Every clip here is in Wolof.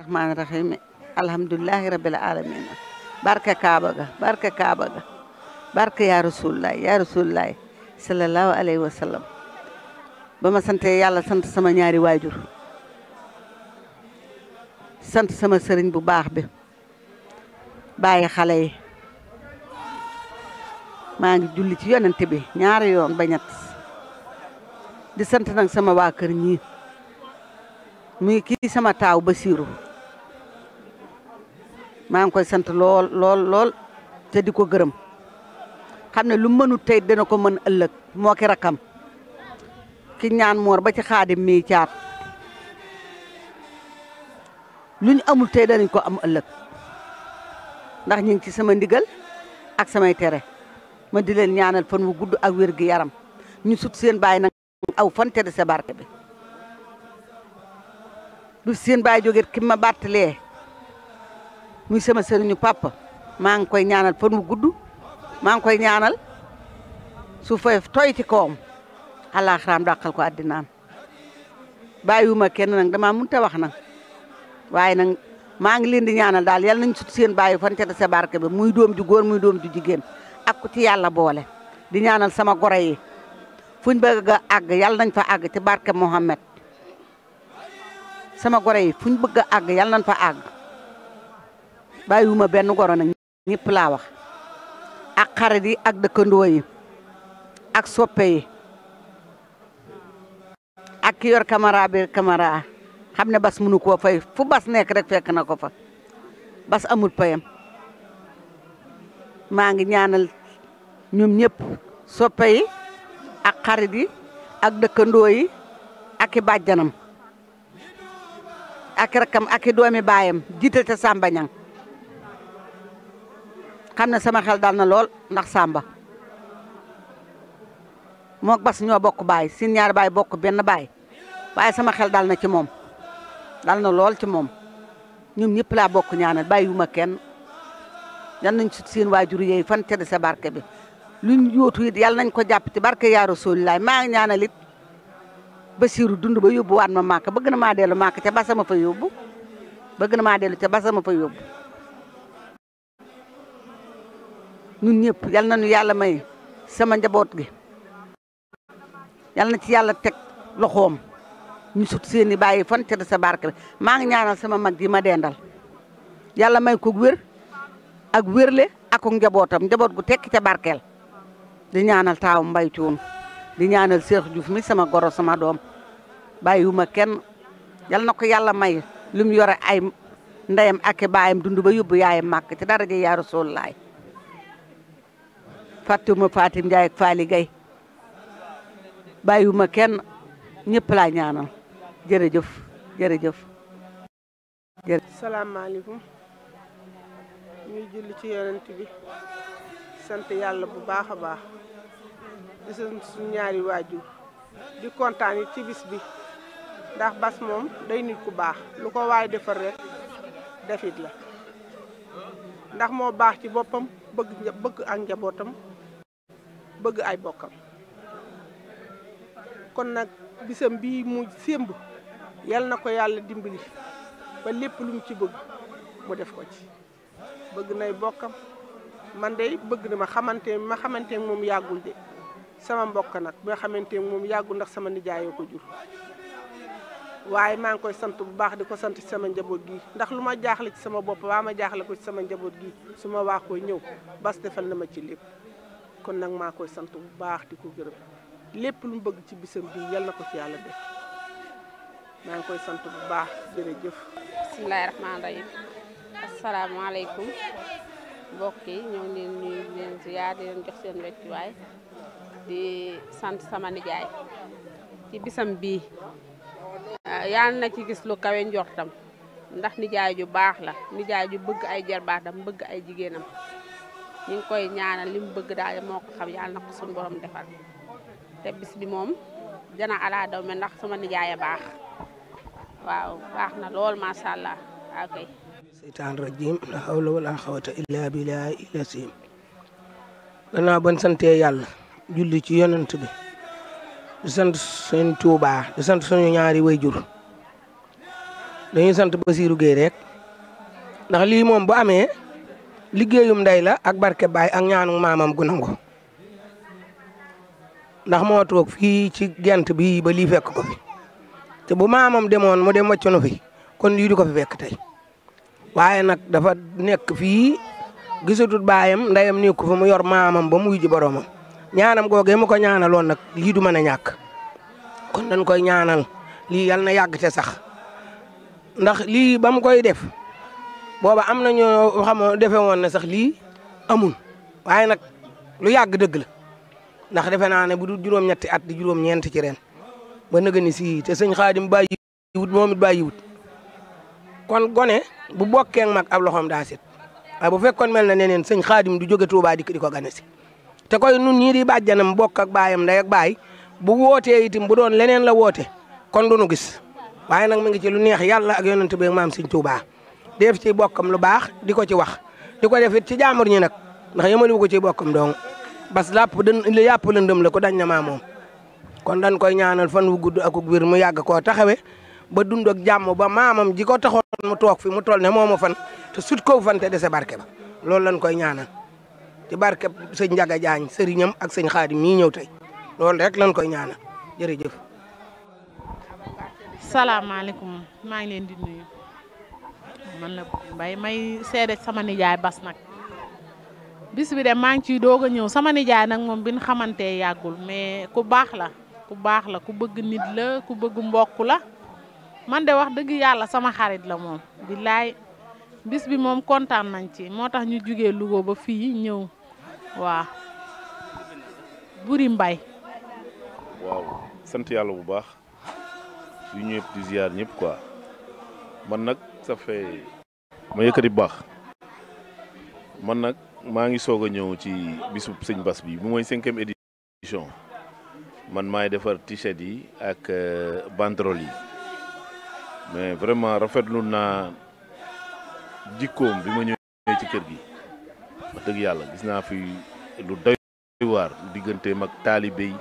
rahmaani rahim alhamdulillahi rabbil alamin barke Kaaba ga barke Kaaba ga barke yaa Rasulullaay sallallahu alayhi wa sallam ba ma sante yàlla sant sama ñaari waajur sant sama sëriñ bu baax bi bàyyi xale yi maa ngi julli ci yonent bi ñaari yoon ba ñett di sant nag sama waa kër ñii muy kii sama taaw Basiiru maa ngi koy sant lool lool lool te di ko gërëm xam ne lu mënut tey dina ko mën ëllëg moo ki rakam ki ñaan moor ba ci Xaadim mii caat lu ñu amul tey danañ ko am ëllëg ndax ñu ngi ci sama ndigal ak samay tere ma di leen ñaanal fan wu gudd ak wér gi yaram ñu sut seen baay nag aw fan te de sa barke bi du seen baay jóge ki ma bàttalee muy sama sëriñu papa maa ngi koy ñaanal fan wu gudd maa ngi koy ñaanal su fay tooy ci kawam àllaaxiraam dàqal ko àddinaam bàyyiwuma kenn nag dama mënut a wax nag waaye nag maa ngi leen di ñaanal daal yal nañ sut seen bàyyi fan te de sa barke bi muy doom ju góor muy doom ju jigéen ak ku ci yàlla boole di ñaanal sama gore yi fuñ bëgg a àgg yàlla nañ fa àgg ci barke Mohamed sama gore yi fuñ bëgg a àgg yàlla nañ fa àgg bàyyiwuma benn goro nag ñëpp laa wax ak xarit yi ak dëkkandoo yi ak soppe yi ak ki yor camara bi camara xam ne bas mënu koo fay fu bas nekk rek fekk na ko fa bas amul payam maa ngi ñaanal ñoom ñëpp soppe yi ak xarit yi ak dëkkandoo yi ak i bàjjanam ak rakam ak i doomi baayam jiital ca Samba Ñang xam ne sama xel dal na lool ndax Samba moo bas ñoo bokk baay sin ñaari baay bokk benn baay waaye sama xel dal na ci moom dal na lool ci moom ñoom ñëpp laa bokk ñaanal bàyyiwuma kenn yal nañ sut seen waajur yooyu fan te de sa barke bi luñ yóotu it yal nañ ko jàpp ci barke yaa Rasuulullaay maa ngi ñaanal it Basiiru dund ba yóbbu waat ma Màkka bëgg na maa dellu Màkka ca basama fa yóbbu bëgg na maa dellu ca basama fa yóbbu ñun ñëpp yal nañu yàlla may sama njaboot gi yal na ci yàlla teg loxoom ñu sut seeni bàyyi fan te de sa barke bi maa ngi ñaanal sama mag ji ma dendal yàlla may ko wér ak wérle ak njabootam njaboot gu tekki ca barkeel di ñaanal taaw Mbay Cuun di ñaanal Seex Juuf mi sama goro sama doom bàyyiwuma kenn yal na ko yàlla may lu mu yore ay ndeyam ak baayam dund ba yóbbu yaayam màkk ci daraja yaa Rasuulullaay fàttewuma Fatim Njaay ak Faali Gay bàyyiwuma kenn ñëpp laa ñaanal jërëjëf jërëjëf salaamaaleykum ñuy julli ci yonent bi sant yàlla bu baax a baax di sant suñu ñaari waajur di kontaan it ci bis bi ndax bas moom day nit ku baax lu ko waay defar rek defit la ndax moo baax ci boppam bëgg ak njabootam bëgg ay bokkam kon nag bisam bii mu sémb yal na ko yàlla dimbali ba lépp lu mu ci bëgg mu def ko ci bëgg nay bokkam man de bëgg na ma xamante moom yàggul de sama mbokk nag bi nga xamante moom yàggul ndax sama nijaayoo ko jur waaye maa ngi koy sant bu baax di ko sant ci sama njaboot gi ndax lu ma jaaxle ci sama bopp waa ma jaaxle ko ci sama njaboot gi su ma waa koy ñëw bas defal na ma ci lépp kon nag maa koy sant bu baax di ko gërëm lépp lu mu bëgg ci bisam bii yal na ko ci yàlla def maa ngi koy sant bu baax jërëjëf. bismillaahi rahmaani rahiim asalaamaaleykum mbokk yi ñoo ngi leen nuyu di leen ziyaar di leen jox seen weccuwaay di sant sama nijaay ci bisam bii yal na ci gis lu kawe njortam ndax nijaay ju baax la nijaay ju bëgg ay jarbaatam bëgg ay jigéenam ñu ngi koy ñaanal li mu bëgg daal moo ko xam yàlla na ko suñu borom defal te bis bi moom dana ala daw me ndax sama nijaay a baax waaw baax na lool macha allah ok. seytaan rajim la hawla wala xawata illa billahi ila sim gannaaw ban sante yàlla julli ci yonent bi di sant seen Tuubaa di sant suñu ñaari wayjur dañuy sant Basiiru Géey rek ndax lii moom bu amee liggéeyum ndey la ak barke baay ak ñaanu maamam gu nangu ndax moo toog fii ci gent bi ba lii fekk ko fi te bu maamam demoon mu dem wàccu nu fi kon lii du ko fi fekk tey waaye nag dafa nekk fii gisatut baayam ndeyam nekku fa mu yor maamam ba mu wuyu ji boroomam ñaanam googee mu ko ñaanaloon nag lii du mën a ñàkk kon dañ koy ñaanal lii yal na yàgg te sax ndax lii ba mu koy def booba am na ñoo xam defe woon ne sax lii amul waaye nag lu yàgg dëgg la ndax defe naa ne bu dul juróom-ñetti at di juróom-ñeent ci ren ba nëga ni si te sëñ Xaadim bàyyiwut moom it bàyyiwut kon gone bu bokkee mag ab loxoom daa set waaye bu fekkoon mel na neneen sëñ Xaadim du jóge Tuubaa di ko gane si te koy nun ñii di bàjjanam bokk ak baayam ndey ak baay bu wootee itam bu doon leneen la woote kon du nu gis waaye nag mu ngi ci lu neex yàlla ak yonent bi maam sëñ Tuubaa def ci bokkam lu baax di ko ci wax di ko def it ci jaamur ñi nag ndax yemaliwu ko ci bokkam dong bas làpp yàpp lëndëm la ko dañ na maa moom kon dañ koy ñaanal fan wu gudd ak wér mu yàgg koo taxawe ba dund ak jàmm ba maamam ji ko taxoon mu toog fi mu toll ne moomu fan te sut ko fan te dese barke ba loolu lañ koy ñaanal ci barke sëñ Njaga Jaañ sëriñam ak sëñ Xaadim mii ñëw tey loolu rek lañ koy ñaanal jërëjëf. salaamaaleykum maa ngi leen di nuyu man la Mbay may seede sama nijaay Bas nag bis bi de maa ngi ciy doog a ñëw sama nijaay nag moom bi ñu xamante yàggul mais ku baax la ku bëgg nit la ku bëgg mbokk la man de wax dëgg yàlla sama xarit la moom billaay bis bi moom kontaan nañ ci moo tax ñu jugee Louga ba fii ñëw waaw Buri Mbay waaw sant yàlla bu baax yu ñëpp di ziar ñëpp quoi man nag ça fait ma yëkkati bu baax man nag maa ngi soog a ñëw ci bisub sëñ Bass bi bu mooy 5e édition man maay defar t-shirt yi ak banderole yi mais vraiment rafetlu naa jikkoom bi ma ñëwee ci kër gi wax dëgg yàlla gis naa fi lu doy waar digganteem ak taalibe yi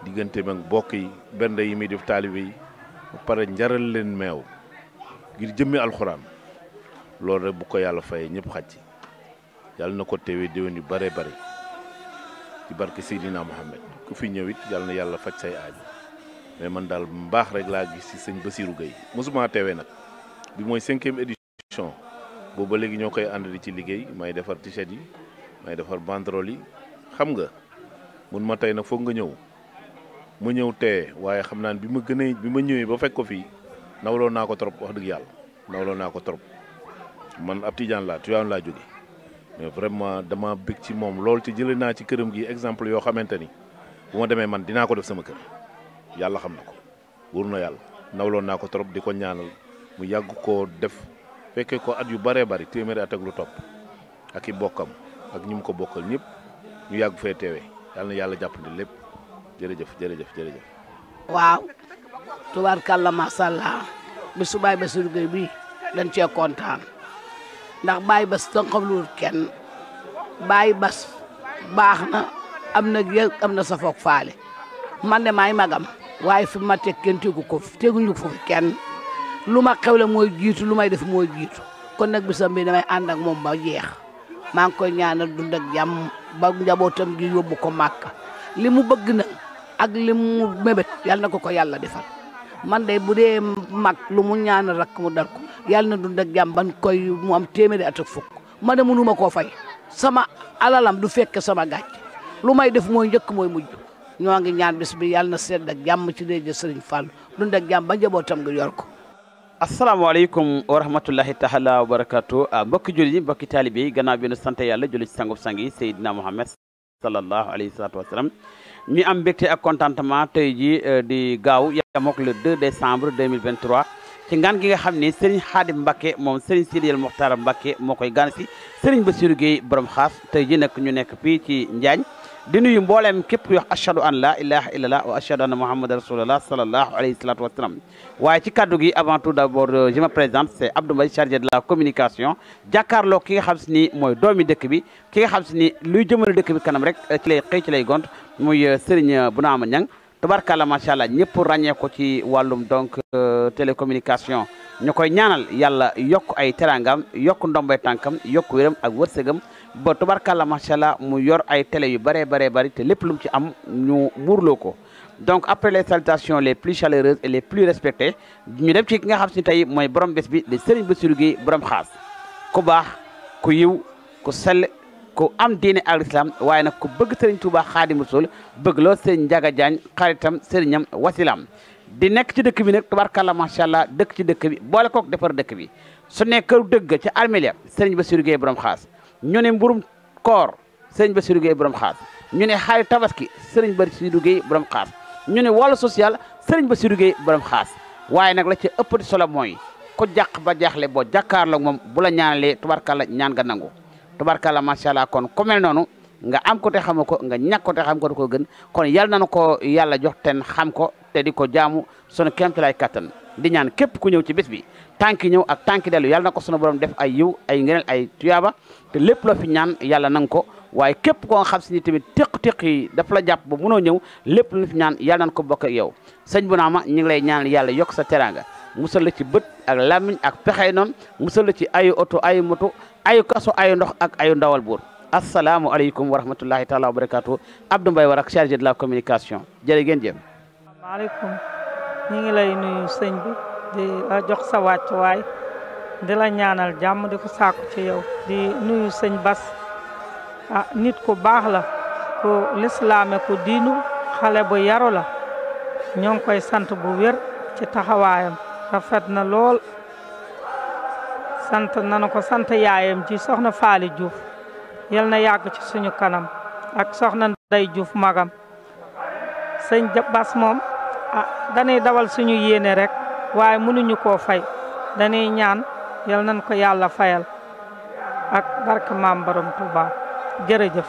digganteem ak mbokk yi bernde yi muy def taalibe yi ba pare njaral leen meew ngir jëmmi alxuraan loolu rek bu ko yàlla fayee ñëpp xaj ci yàlla na ko teewee déwén yu bare bare ci barke Seydina Mohamed ku fi ñëw it yàlla na yàlla faj say aaju mais man daal mbaax rek laa gis ci sëñ Bassirou Gueye mosuma teewee nag bi mooy 5e édition boobu ba léegi ñoo koy ànd di ci liggéey may defar t-shirt yi may defar banderole yi xam nga mun ma tey nag foog nga ñëw ma ñëw tee waaye xam naa ne bi ma ñëwee ba fekk ko fii nawloo naa ko trop wax dëgg yàlla nawloo naa ko trop man ab tijaan laa Tiwaawan laa jóge mais vraiment dama bëgg ci moom lool ci jëlee naa ci këram gi exemple yoo xamante ni bu ma demee man dinaa ko def sama kër yàlla xam na ko wóor na yàlla nawloon naa ko trop di ko ñaanal mu yàgg koo def fekkee ko at yu bëree bëri téeméeri at ak lu topp ak i bokkam ak ñi mu ko bokkal ñëpp ñu yàgg fee teewee yàlla na yàlla jàppandi lépp jërëjëf. waaw tubaarkàlla macha allah bisu Baye Bassirou Gueye bii dañ cee kontaan ndax Baye Bass tànqamluwul kenn Baye Bass baax na am na yëg am na safoog faale man de maay magam waaye fi ma teg kenn teguñu ko fi kenn lu ma xewle mooy jiitu lu may def mooy jiitu kon nag bisam bi damay ànd ak moom ba jeex maa ngi koy ñaanal dund ak jàmm ba njabootam gi yóbbu ko Màkka li mu bëgg na ak li mu mébét yàlla na ko yàlla defal man de bu dee mag lu mu ñaanal rek mu dar ko yàlla na dund ak jàmm ban koy mu am téeméeri at ak fukk ma de mënuma koo fay sama alalam du fekke sama gàcc lu may def mooy njëkk mooy mujj ñoo ngi ñaan bis bi yàlla na sedd ak jàmm ci déj Sëriñ Fall dund ak jàmm ba njabootam nga yor ko. asalaamaaleykum wa rahmatullahi taala wa barakatu mbokki jullit yi mbokki taalibe yi gannaaw bi nu sant yàlla julli ci sangub sang yi Seydina Muhammad sallallahu alayhi wa sallam ñu am mbégte ak contentement tey ji di gaaw yamook le 2 décembre 2023 ci ngan gi nga xam ne Serigne Khadim Mbacke moom Serigne Sidiyal Mokhtar Mbacke moo koy gan si Serigne Bassirou Gueye borom xaas tey ji nag ñu nekk fii ci Njaañ di nuyu mboolem képp ku wax ashhadu an la ilaha illallah wa ashhadu anna muhammadan rasulullah sallallahu alayhi wa sallam waaye ci kaddu gi avant tout d'abord je me présente c'est Abdou Mbaye chargé de la communication jàkkaarloo ki nga xam si ni mooy doomi dëkk bi ki nga xam si ni luy jëmale dëkk bi kanam rek ci lay xëy ci lay gont muy Serigne Bounama Niang tabarkalla macha allah ñëpp ràññee ko ci wàllum donc télécommunication ñu koy ñaanal yàlla yokk ay terangam yokk ndombay tànkam yokk wéram ak wërsëgam ba tabarkalla macha allah mu yor ay télé yu bëree bari te lépp lu mu ci am ñu muurloo ko. donc après les salutations les plus chaleureuses et les plus respectées ñu dem ci ki nga xam si tey mooy borom bés bi di Serigne Bassirou Gueye borom xaas ku baax ku yiw ku sell ku am diine ak l'islam waaye nag ku bëgg Serigne Touba Xaadimu Rasuul bëgg loo Serigne Ndiaga Diagne xaritam Serignam wasilam di nekk ci dëkk bi nag tabarkalla macha allah dëkk ci dëkk bi boole kook defar dëkk bi su nekk dëgg ca armelia Serigne Bassirou Gueye borom xaas ñu ne mburum koor Serigne Bassirou Gueye borom xaas ñu ne xaari tabaski Serigne Bassirou Gueye borom xaas ñu ne wàllu social Serigne Bassirou Gueye borom xaas waaye nag la ci ëppati solo mooy ku jàq ba jaaxle boo jàkkaarloo moom bu la ñaanalee tabarkalla ñaan nga nangu tabarkalla macha allah kon ku mel noonu nga am ko te xam ko nga ñàkk ko te xam ko da ko gën kon yal nañu ko yàlla jox ten xam ko te di ko jaamu sunu kéemtalaay kattan di ñaan képp ku ñëw ci bés bi tànki ñëw ak tànki dellu yàlla na ko sunu borom def ay yiw ay ngëneel ay tuyaaba te lépp loo fi ñaan yàlla nang ko waaye képp koo xam si ni tamit téq-téq yi dafa la jàpp ba mënoo ñëw lépp lu fi ñaan yàlla nañ ko bokk ak yow sëñ Bounama ñu ngi lay ñaan yàlla yokk sa teraanga musal la ci bët ak làmmiñ ak pexey noonu musal la ci ayu oto ayu moto ayu kaso ayu ndox ak ayu ndawal buur asalaamualeykum wa rahmatullahi taala wa barakatuh Abdou Mbaye Warak chargé de la communication jërë ngeen jëf. maaleykum ñu ngi lay nuyu sëñ bi di la jox sa wàccuwaay di la ñaanal jàmm di ko sàkku ci yow di nuyu sëñ Bas nit ku baax la ku lislaame ku diinu xale bu yaru la ñoo ngi koy sant bu wér ci taxawaayam rafet na lool sant nanu ko sant yaayam ji soxna Faali Diouf yal na yàgg ci suñu kanam ak soxna Ndey Diouf magam sëñ Bas moom dañuy dawal suñu yéene rek waaye mënuñu koo fay dañuy ñaan yal nañ ko yàlla fayal ak barke maam Borom Touba jërëjëf